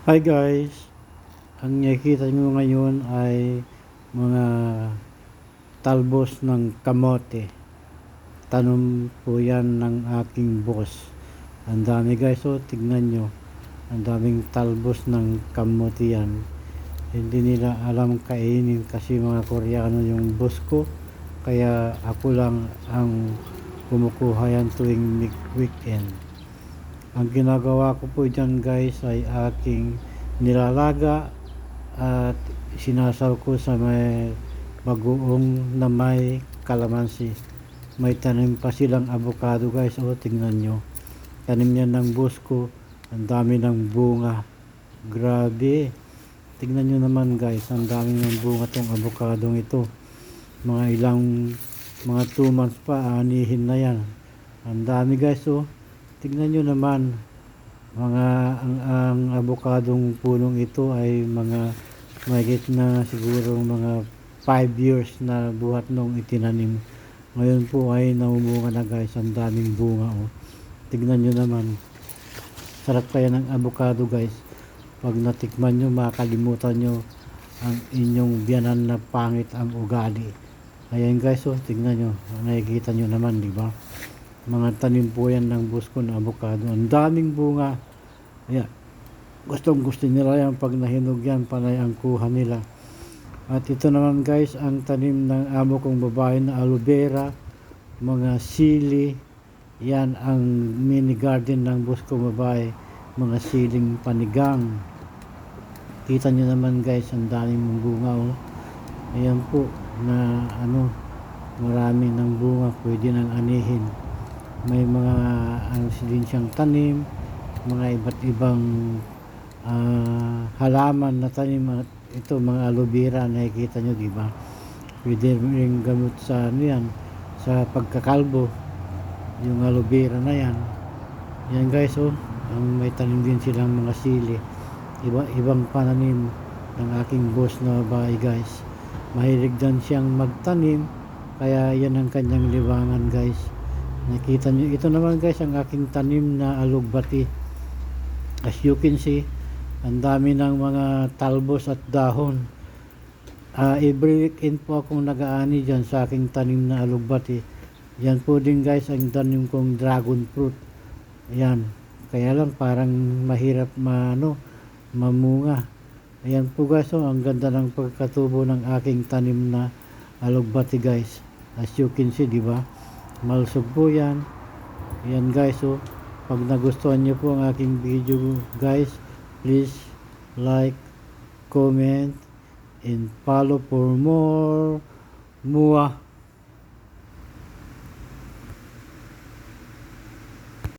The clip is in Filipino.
Hi guys, ang nakikita nyo ngayon ay mga talbos ng kamote. Tanom po yan ng aking boss. Ang dami guys, tignan nyo. Ang daming talbos ng kamote yan. Hindi nila alam kainin kasi mga Koreano yung boss ko. Kaya ako lang ang kumukuha yan tuwing weekend. Ang ginagawa ko po dyan guys ay aking nilalaga at sinasaw ko sa may bagoong na may kalamansi. May tanim pa silang avocado guys, tingnan nyo. Tanim yan ng boss ko. Ang dami ng bunga. Grabe. Tingnan nyo naman guys, ang dami ng bunga tong avocadong ito. Mga 2 months pa, anihin na yan. Ang dami guys, tignan nyo naman, ang avocadong punong ito ay mahigit na siguro mga 5 years na buhat nung itinanim. Ngayon po ay namumunga na guys, ang daming bunga. Tignan nyo naman, sarap kaya ng avocado guys. Pag natikman nyo, makalimutan nyo ang inyong biyanan na pangit ang ugali. Ayan guys, tignan nyo, nakikita nyo naman, di ba? Mga tanim po yan ng boss ko na avocado. Ang daming bunga. Ayan. Gustong gusto nila yan. Pag nahinog yan, panay ang kuha nila. At ito naman guys, ang tanim ng amo kong babae na aloe vera, mga sili. Yan ang mini garden ng boss kong babae. Mga siling panigang. Kita nyo naman guys, ang daming bunga. Ayan po na marami ng bunga. Pwede nang anihin. May mga din siyang tanim, mga iba't ibang halaman na tanim. At ito mga aloe vera, nakikita nyo, diba? Pwede rin gamot sa yan, sa pagkakalbo, yung aloe vera na yan. Yan guys, may tanim din silang mga sili, ibang pananim ng aking boss na bahay guys. Mahilig din siyang magtanim, kaya yan ang kanyang libangan guys. Nakita nyo, ito naman guys ang aking tanim na alugbati. As you can see, ang dami ng mga talbos at dahon. Every weekend po akong nag-aani dyan sa aking tanim na alugbati. Yan po din guys ang tanim kong dragon fruit. Ayan, kaya lang parang mahirap mamunga. Ayan po guys, ang ganda ng pagkatubo ng aking tanim na alugbati guys. As you can see, di ba? Malusog po yan. Yan guys, pag nagustuhan nyo po ang aking video guys, please like, comment, and follow for more. Mua.